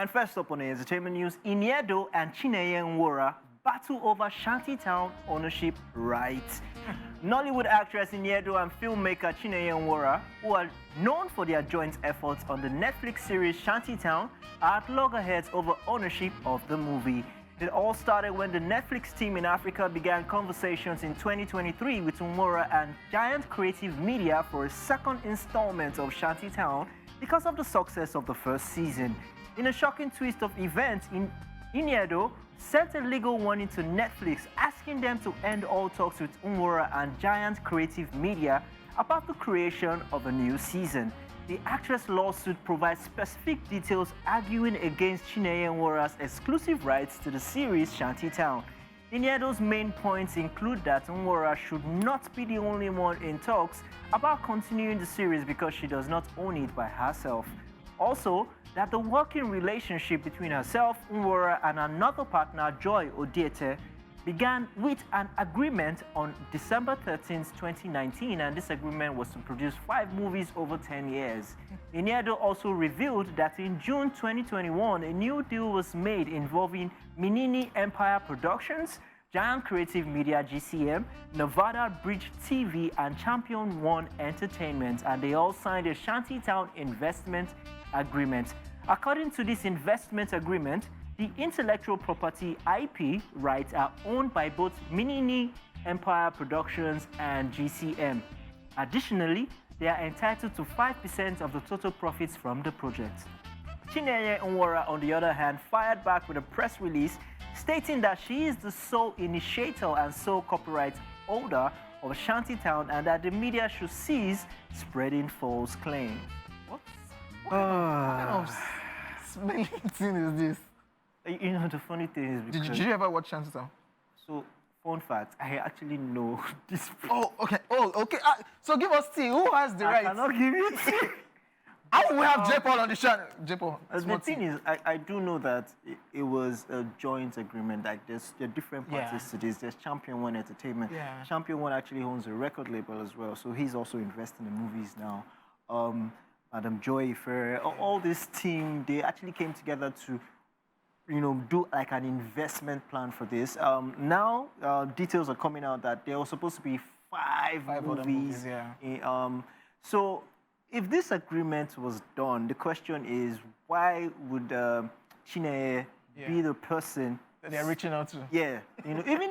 And first up on the entertainment news, Iniedo and Chineye Nwora battle over Shany Town ownership rights. Nollywood actress Iniedo and filmmaker Chineye Nwora, who are known for their joint efforts on the Netflix series Shany Town, are at loggerheads over ownership of the movie. It all started when the Netflix team in Africa began conversations in 2023 with Nwora and Giant Creative Media for a second installment of Shany Town because of the success of the first season. In a shocking twist of events, Iniedo sent a legal warning to Netflix asking them to end all talks with Nwora and Giant Creative Media about the creation of a new season. The actress' lawsuit provides specific details arguing against Chineye Nwora's exclusive rights to the series Shany Town. Iniedo's main points include that Nwora should not be the only one in talks about continuing the series because she does not own it by herself. Also, that the working relationship between herself, Nwora, and another partner, Joy Odiete, began with an agreement on December 13, 2019, and this agreement was to produce 5 movies over 10 years. Iniedo also revealed that in June 2021, a new deal was made involving Minini Empire Productions, Giant Creative Media GCM, Nevada Bridge TV, and Champion One Entertainment, and they all signed a Shany Town investment agreement. According to this investment agreement, the intellectual property IP rights are owned by both Minini Empire Productions and GCM. Additionally, they are entitled to 5% of the total profits from the project. Chineye Nwora, on the other hand, fired back with a press release stating that she is the sole initiator and sole copyright holder of Shany Town and that the media should cease spreading false claims. What kind of smelling thing is this? You know, the funny thing is because... Did you ever watch Shany Town? So, fun fact, I actually know this... Oh, okay. Oh, okay. So give us tea. Who has the right? I cannot give you tea. How will we have J-Paul on the channel? J-Paul. The thing is, I do know that it was a joint agreement. Like, there are different parties to this. There's Champion One Entertainment. Yeah. Champion One actually owns a record label as well, so he's also investing in movies now. Madam Joy Ferrer, all this team, they actually came together to, you know, do like an investment plan for this. Now, details are coming out that there were supposed to be 5 movies. So, if this agreement was done, the question is, why would Chineye be the person that they're reaching out to? Yeah, you know, even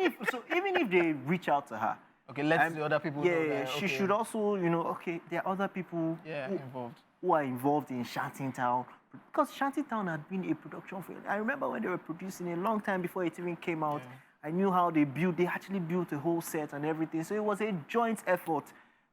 if they reach out to her. Okay, let the other people know that. She should also, you know, okay, there are other people who are involved in Shany Town. Because Shany Town had been a production film. I remember when they were producing a long time before it even came out. I knew how they actually built a whole set and everything. So it was a joint effort.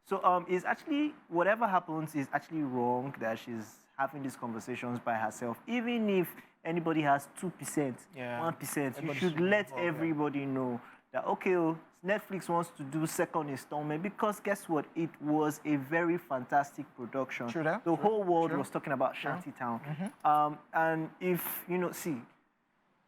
So it's actually, whatever happens is actually wrong that she's having these conversations by herself. Even if anybody has 2%, 1%, you should let everybody know that, okay, Netflix wants to do second installment because guess what? It was a very fantastic production. The whole world was talking about Shany Town. And if, you know, see,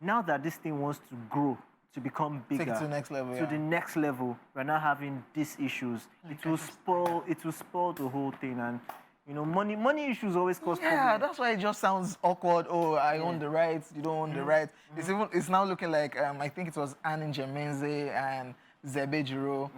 now that this thing wants to grow, to become bigger, take it to the next level, the next level, we're now having these issues. It will spoil the whole thing, and you know, money issues always cause problems. Yeah, that's why it just sounds awkward. Oh, I own the rights, you don't own the rights. It's now looking like I think it was Annie Jemenze and Zebe Jiro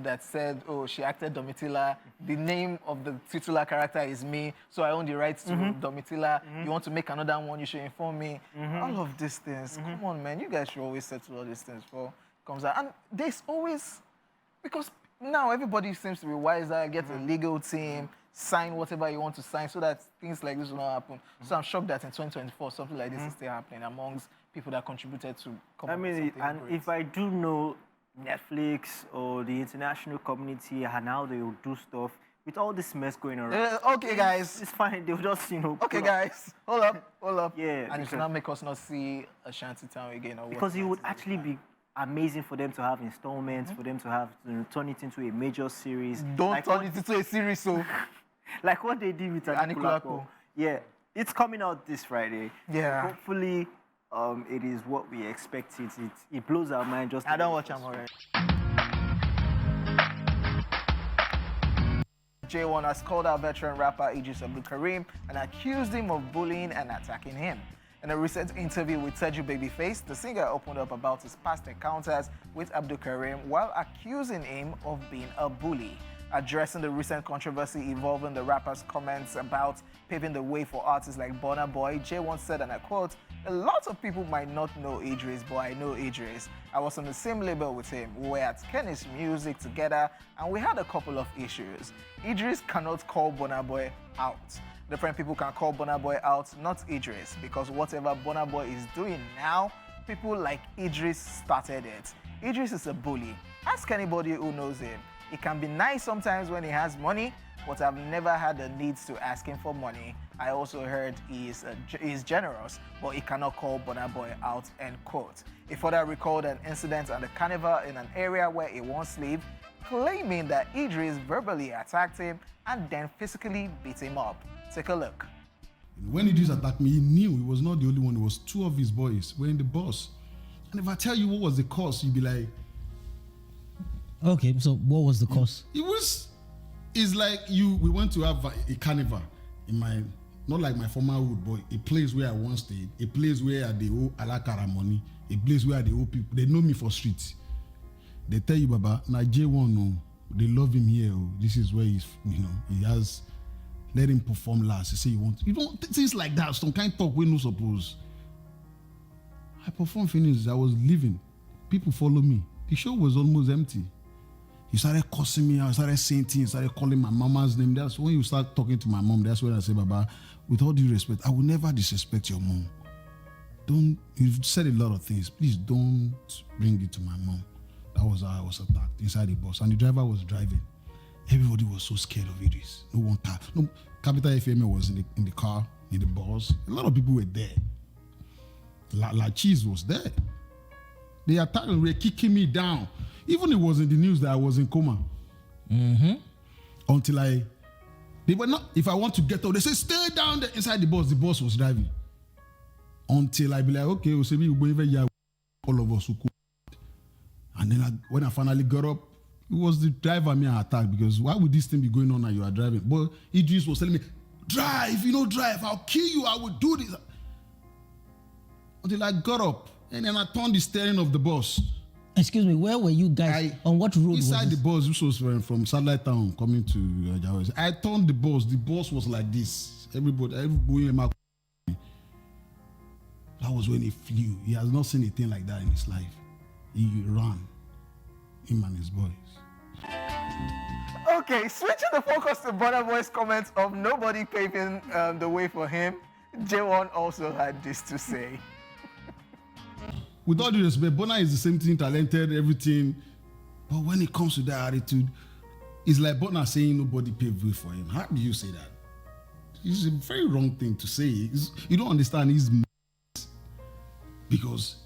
that said, oh, she acted Domitila. The name of the titular character is me, so I own the rights to Domitila. You want to make another one, you should inform me. All of these things. Come on, man. You guys should always settle all these things before it comes out. And there's always... Because now everybody seems to be wiser, get a legal team, sign whatever you want to sign so that things like this will not happen. So I'm shocked that in 2024, something like this is still happening amongst people that contributed to come up with something and great. If I do know Netflix or the international community and how they will do stuff with all this mess going around. Okay, guys. It's fine. They'll just, you know... Okay, guys. Hold up. Yeah. And it will not make us not see a Shany Town again. Or because it would actually be amazing for them to have installments, for them to have, you know, turn it into a major series. Don't like turn it into a series, so... like what they did with Anikulapo. Yeah. It's coming out this Friday. Yeah. Hopefully... it is what we expected. It blows our mind just... I don't watch them already. J1 has called out veteran rapper Abdul Karim and accused him of bullying and attacking him. In a recent interview with Teju Babyface, the singer opened up about his past encounters with Abdul Karim while accusing him of being a bully. Addressing the recent controversy involving the rapper's comments about paving the way for artists like Burna Boy, Jay once said, and I quote, "A lot of people might not know Idris, but I know Idris. I was on the same label with him. We were at Kenny's Music together, and we had a couple of issues. Idris cannot call Burna Boy out. Different people can call Burna Boy out, not Idris, because whatever Burna Boy is doing now, people like Idris started it. Idris is a bully. Ask anybody who knows him. He can be nice sometimes when he has money, but I've never had the need to ask him for money. I also heard he is generous, but he cannot call Burna Boy out," end quote. He further recalled an incident at the carnival in an area where he once lived, claiming that Idris verbally attacked him and then physically beat him up. Take a look. When Idris attacked me, he knew he was not the only one. It was two of his boys were in the bus. And if I tell you what was the cause, you'd be like, okay, so what was the cause? It's like we went to have a carnival in not like my former hood, but a place where I once stayed, a place where they owe Alakara money, a place where they owe people, they know me for streets. They tell you, Baba, now J1, no, they love him here. Oh, this is where he's, he has, let him perform last. He say you don't, things like that, some kind of talk we no suppose. I performed finish, I was leaving. People follow me. The show was almost empty. He started cursing me, I started saying things, started calling my mama's name. That's when you start talking to my mom, that's when I say, Baba, with all due respect, I will never disrespect your mom. You've said a lot of things, please don't bring it to my mom. That was how I was attacked inside the bus. And the driver was driving. Everybody was so scared of Idris. No one car. No, Capital FM was in the car, in the bus. A lot of people were there. La Cheese was there. They attacked and were kicking me down. Even it was in the news that I was in coma. Mm-hmm. Until they were not, if I want to get out, they say, stay down there inside the bus was driving. Until I be like, okay, all of us. And then when I finally got up, it was the driver me attacked, because why would this thing be going on now you are driving? But Idris was telling me, drive, drive, I'll kill you, I will do this. Until I got up, and then I turned the steering of the bus. Excuse me, where were you guys? On what road was inside the bus, which was from Shany Town coming to Jawes. I turned the bus was like this. Everybody, that was when he flew. He has not seen anything like that in his life. He ran, him and his boys. Okay, switching the focus to Burna Boy's comments of nobody paving the way for him, J1 also had this to say. With all due respect, Burna is the same thing, talented, everything. But when it comes to that attitude, it's like Burna saying nobody paved way for him. How do you say that? It's a very wrong thing to say. You don't understand his because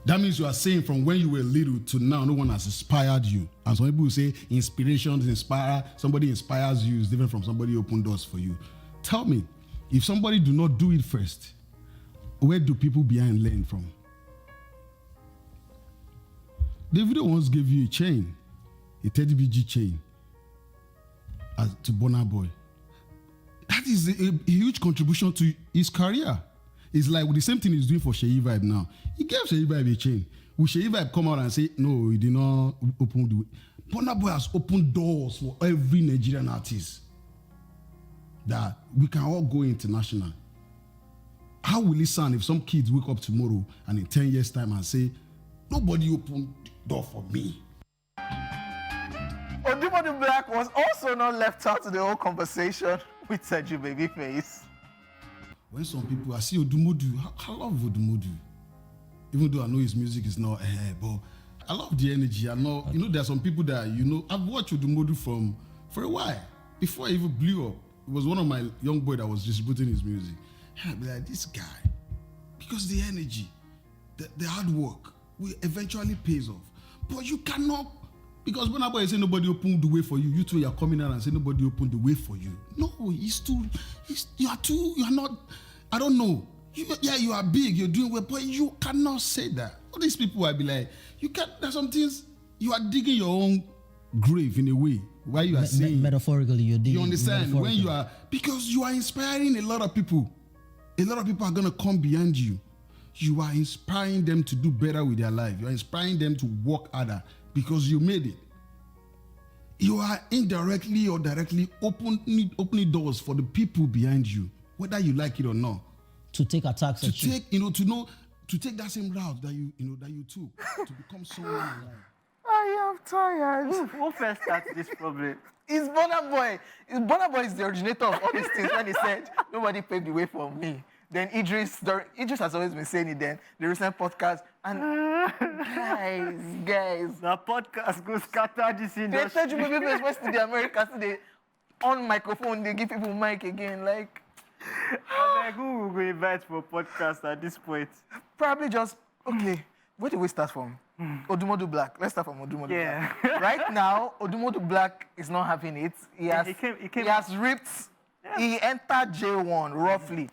that means you are saying from when you were little to now, no one has inspired you. And some people will say somebody inspires you is different from somebody open doors for you. Tell me, if somebody do not do it first, where do people behind learn from? Davido once gave you a chain, a Teddy BG chain, to Burna Boy. That is a huge contribution to his career. It's like the same thing he's doing for Shany Vibe now. He gave Shany Vibe a chain. Will Shany Vibe come out and say, no, he did not open the way? Burna Boy has opened doors for every Nigerian artist that we can all go international. How will it sound if some kids wake up tomorrow and in 10 years' time and say, nobody opened the door for me? Odumadu Black was also not left out of the whole conversation with Teju Babyface. When some people, I see Odumodu, I love Odumodu. Even though I know his music is not, but I love the energy. I know, there are some people that, I've watched Odumodu for a while. Before I even blew up, it was one of my young boys that was distributing his music. And I'd be like, this guy, because the energy, the hard work, will eventually pays off. But you cannot, because when I say nobody opened the way for you, you two are coming out and say nobody opened the way for you. No, you are not, I don't know. You are big, you're doing well, but you cannot say that. All these people will be like, there's some things, you are digging your own grave in a way. Why you are saying metaphorically, you're digging. You understand? When you are, because you are inspiring a lot of people. A lot of people are going to come behind you. You are inspiring them to do better with their life. You are inspiring them to work harder because you made it. You are indirectly or directly opening doors for the people behind you, whether you like it or not. To take attacks to take, to take that same route that you took to become someone alive. I am tired. Who first started this problem? It's Burna Boy. Burna Boy is the originator of all these things when he said, nobody paved the way for me. Then Idris has always been saying it then, the recent podcast. And guys. The podcast goes scatter this industry. They tell you people West in the Americas, they on microphone, they give people mic again. Like, who will go invite for podcast at this point? Probably just, okay, where do we start from? Odumodu Black. Let's start from Odumodu Black. Right now, Odumodu Black is not having it. He has ripped. Yeah. He entered J1 roughly.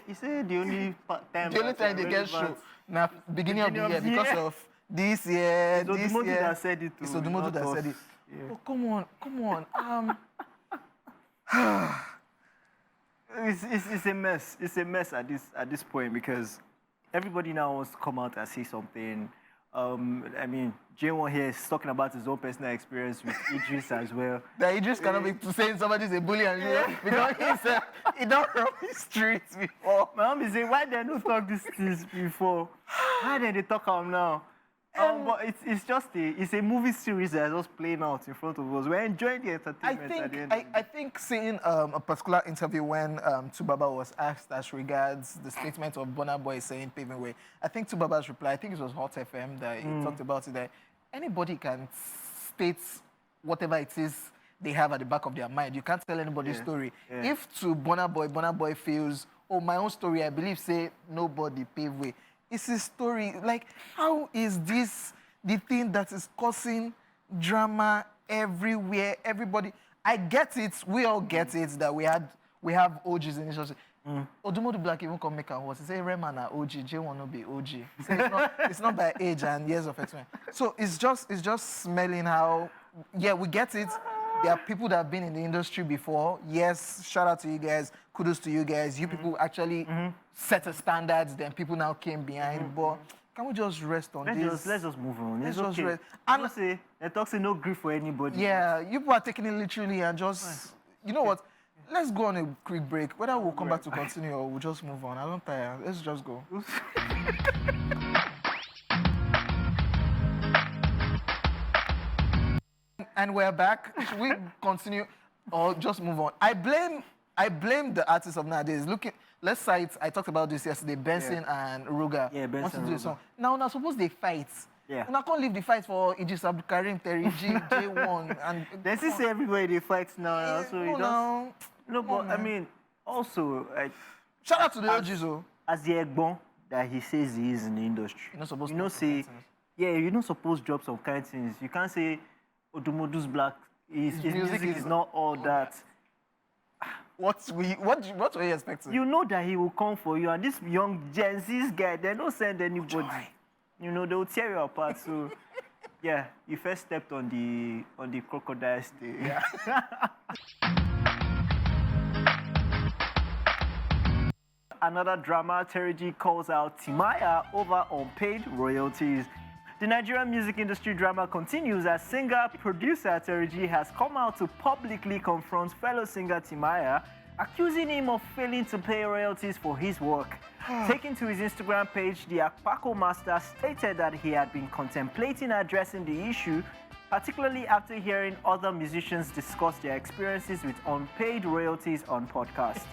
He said the only time they get show now beginning of the year because of this year. It's Odumodu that said it. It's Odumodu that said it. Yeah. Oh, come on. It's a mess. It's a mess at this point because everybody now wants to come out and say something. I mean, J1 here is talking about his own personal experience with Idris as well. That Idris cannot be saying somebody's a bully and because he don't run the streets before. My mom is saying, why they don't talk these things before? Why did they talk them now? But it's just a movie series that's just playing out in front of us. We're enjoying the entertainment. I think seeing a particular interview when Tubaba was asked as regards the statement of Burna Boy saying paving way, I think Tubaba's reply, I think it was Hot FM that he talked about it, that anybody can state whatever it is they have at the back of their mind. You can't tell anybody's story. Yeah. If to Burna Boy feels, oh, my own story, I believe, say, nobody pave way. It's his story. Like, how is this the thing that is causing drama everywhere? Everybody, I get it. We all get it that we have OGs in this. Odumodu Black even come make a horse. He say Rema na OG, J1 no be OG. It's not by age and years of experience. So it's just smelling how, yeah, we get it. There are people that have been in the industry before. Yes, shout out to you guys. Kudos to you guys. You people actually set a standard, then people now came behind. But can we just rest on this? Let's just move on. Let's just rest. And say, they talk say no grief for anybody. Yeah, you people are taking it literally and just, you know what? Let's go on a quick break. Whether we'll come back to continue or we'll just move on. I don't tire. Let's just go. And we're back. Should we continue or just move on? I blame the artists of nowadays. Let's cite, I talked about this yesterday, Benson and Ruga. Yeah, Benson and Ruga. Now, suppose they fight. Yeah. And I can't leave the fight for Idris Abdul Karim, Terry G, J1. And they still say everybody they fight now. So but I mean, also, shout out to the OGs, though. As the Egbon that he says he is in the industry. You're not supposed you're not supposed to drop some kind of things. You can't say Odumodu's Black. His music is not all that. What were you expecting? You know that he will come for you, and this young Gen Z guy, they don't send anybody. You know, they will tear you apart. So, yeah, you first stepped on the crocodile stay. Yeah. Another drama, Terry G calls out Timaya over unpaid royalties. The Nigerian music industry drama continues as singer-producer Terry G has come out to publicly confront fellow singer Timaya, accusing him of failing to pay royalties for his work. Taking to his Instagram page, the Akpako master stated that he had been contemplating addressing the issue, particularly after hearing other musicians discuss their experiences with unpaid royalties on podcasts.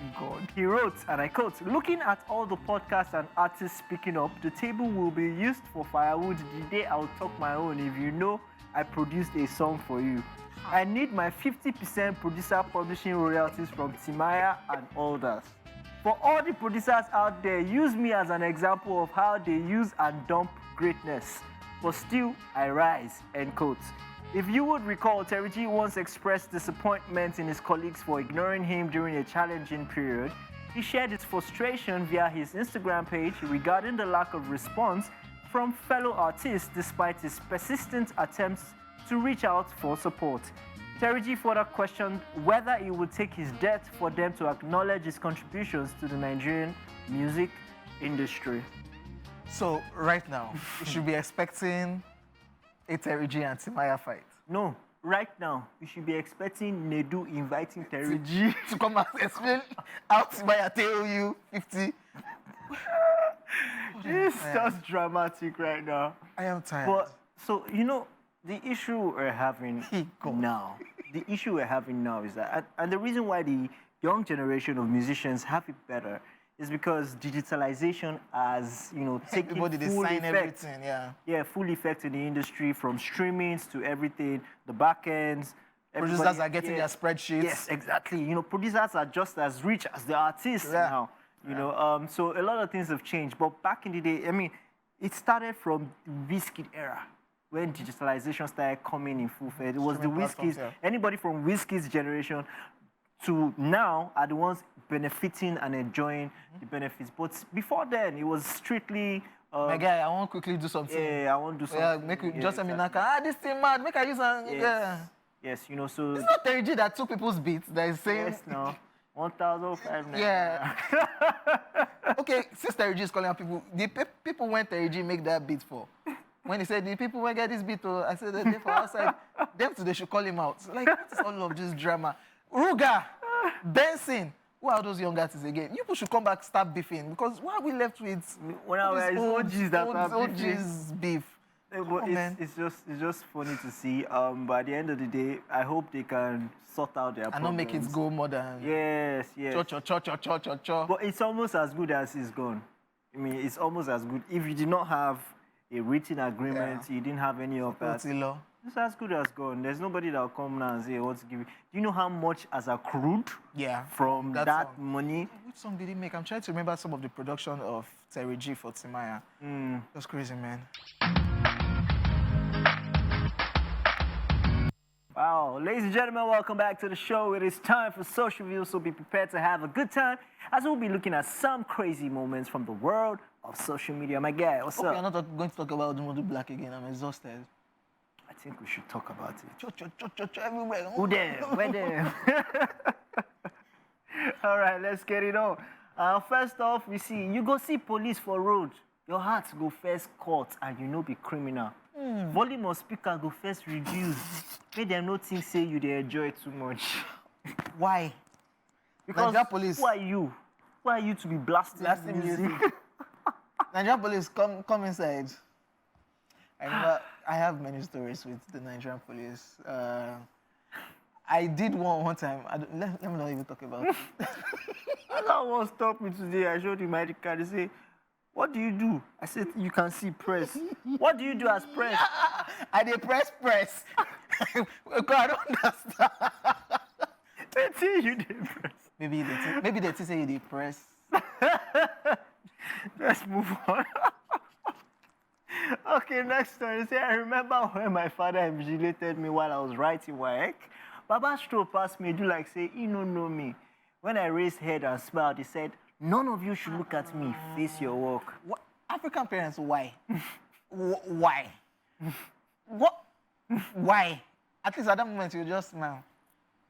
He wrote, and I quote, "Looking at all the podcasts and artists speaking up, the table will be used for firewood the day I'll talk my own if you know I produced a song for you. I need my 50% producer publishing royalties from Timaya and others. For all the producers out there, use me as an example of how they use and dump greatness. But still, I rise," end quote. If you would recall, Terry G once expressed disappointment in his colleagues for ignoring him during a challenging period. He shared his frustration via his Instagram page regarding the lack of response from fellow artists despite his persistent attempts to reach out for support. Terry G further questioned whether he would take his death for them to acknowledge his contributions to the Nigerian music industry. So, right now, you should be expecting a Terry G and Timaya fight. No, right now, you should be expecting Nedu inviting Terry G to come and explain how Timaya tell you 50. It's just dramatic right now. I am tired. But, so, you know, the issue we're having now, is that, and the reason why the young generation of musicians have it better is because digitalization has, you know, taken everybody they full sign effect. everything, yeah. Yeah, full effect in the industry, from streamings to everything, the back ends. Producers are getting their spreadsheets. Yes, exactly. You know, producers are just as rich as the artists now. You know, so a lot of things have changed. But back in the day, I mean, it started from the Wizkid era, when digitalization started coming in full fed. It was the Wizkids, anybody from Wizkid's generation to now are the ones benefiting and enjoying the benefits. But before then, it was strictly... my guy, I want to quickly do something. Yeah, I want to do something. Yeah, make you just tell me, Naka, this thing mad, make I use an... Yes. Yeah. Yes, you know, so... It's not Terry G that took people's beats, that is saying... Yes, no. 1,500. Yeah. Okay, since Terry G is calling out people, the people when Terry G make that beat for, when he said, the people will get this beat, I said, they're for outside, them too, they should call him out. So, like, what is all of this drama? Ruga, Benson, who are those young artists again? You people should come back, start beefing, because why are we left with OG's beef? But it's just funny to see. But at the end of the day, I hope they can sort out their problems. And not make it go more than... Yes, yes. Cho. But it's almost as good as it's gone. I mean, it's almost as good. If you did not have a written agreement, you didn't have any of that. It's as good as gone. There's nobody that will come now and say, wants to give you. Do you know how much has accrued from that money? Which song did he make? I'm trying to remember some of the production of Terry G for Timaya. That's crazy, man. Wow, ladies and gentlemen, welcome back to the show. It is time for Social View, so be prepared to have a good time as we'll be looking at some crazy moments from the world of social media. My guy, what's up? We're not going to talk about Dumodu Black again. I'm exhausted. I think we should talk about it. Cho everywhere. Who there? Where there? All right, let's get it on. First off, we see, you go see police for road. Your heart go first court and you know be criminal. Volume of speaker go first reduce. Make them not think say you they enjoy too much. Why? Because Nigeria police. Who are you? Who are you to be blasting music? Nigerian police, come inside. I have many stories with the Nigerian police. I did one time. Let me not even talk about it. Allah won't stop me today. I showed him my ID card. He said, what do you do? I said, you can see press. What do you do as press? I did press. God, I don't understand. They say you did press. Maybe they say you did press. Let's move on. Okay, next story. Say, I remember when my father invigilated me while I was writing work. Baba strolled past me, do like say, he don't know me. When I raised head and smiled, he said, none of you should look at me, face your work. What? African parents, why? Why? What? Why? At least at that moment, you just smile.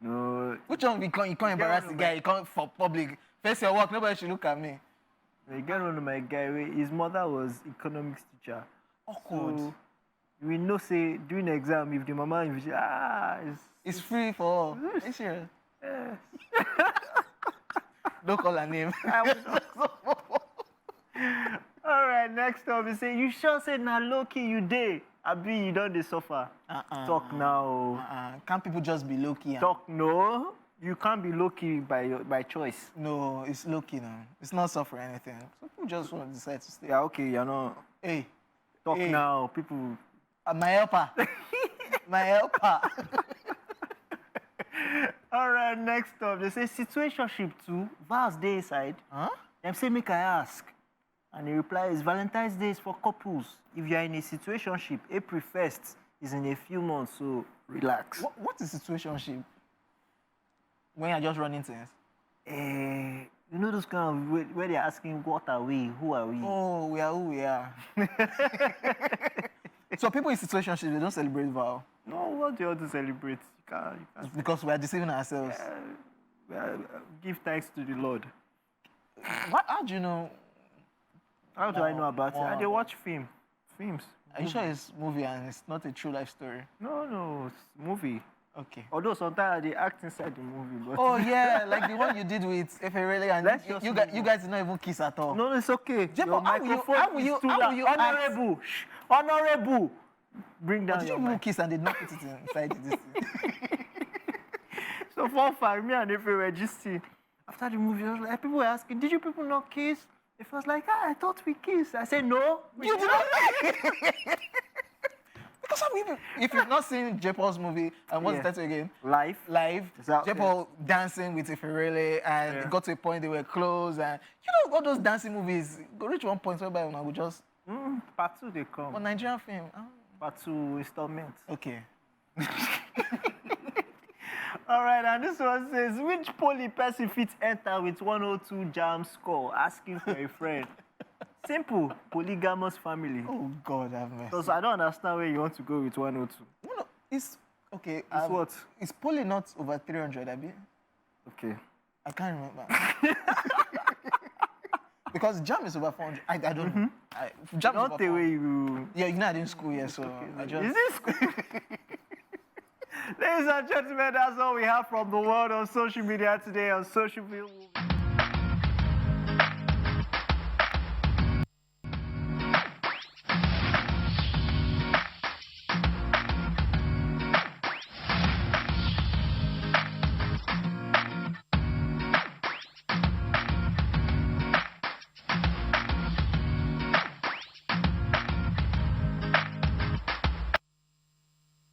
No. Which one you can't embarrass the guy, you can't for public. Face your work, nobody should look at me. I get one of my guy, his mother was economics teacher. Awkward. So, we know, say, during the exam, if the mama, it's free for all. Are you serious? Yes. Don't call her name. All right, next up, he say, you sure said na low-key you dey. Abi, you don't dey suffer. Talk now. Can't people just be low-key? Talk no. You can't be low-key by choice. No, it's low-key now. It's not suffer anything. So people just want to decide to stay. Yeah, okay, you know. Hey. Talk now, people. My helper. My helper. All right, next up, they say situationship too. Vows day inside. Huh? Them say, make I ask. And the reply is Valentine's Day is for couples. If you are in a situationship, April 1st is in a few months, so relax. What is situationship? When you're just running things? You know those kind of, where they're asking, what are we? Who are we? Oh, we are who we are. So people in situationship, they don't celebrate vow. No, what do you want to celebrate? You can't. Because we are deceiving ourselves. Give thanks to the Lord. How do you know? How do I know about it? I dey watch films. Are you sure it's movie and it's not a true life story? No, it's movie. Okay. Although sometimes they act inside the movie. But Oh yeah, like the one you did with Eferele and you guys did not even kiss at all. no, it's okay. Jepo, Your how will you- microphone how will is you- too how loud. will you act? Honorable. Shh. Honorable. Bring down Did you your even mic. kiss and did not put it inside this? So 4-5, me and Efe were gisting. After the movie, I was like, people were asking, did you people not kiss? It was like, I thought we kissed. I said, no. You did not. Because if you've not seen Jepo's movie, and what's Yeah. the title again? Life. Live. out Jepo dancing with Eferele, and it got to a point they were close, and all those dancing movies go reach one point whereby I would just. Part 2, they come. But Nigerian film. Part 2 installment. Okay. All right, and this one says, which poly person fit enter with 102 jam score? Asking for a friend. Simple, polygamous family. Oh God, have mercy. Because I don't understand where you want to go with 102. No, it's okay. It's what? It's probably not over 300, Abi. Okay. I can't remember. Because jam is over 400. I don't know. Jam is Not over the 400. way you... Yeah, you know I didn't school yet, so I just. Is this... Ladies and gentlemen, that's all we have from the world on social media today on Social Media.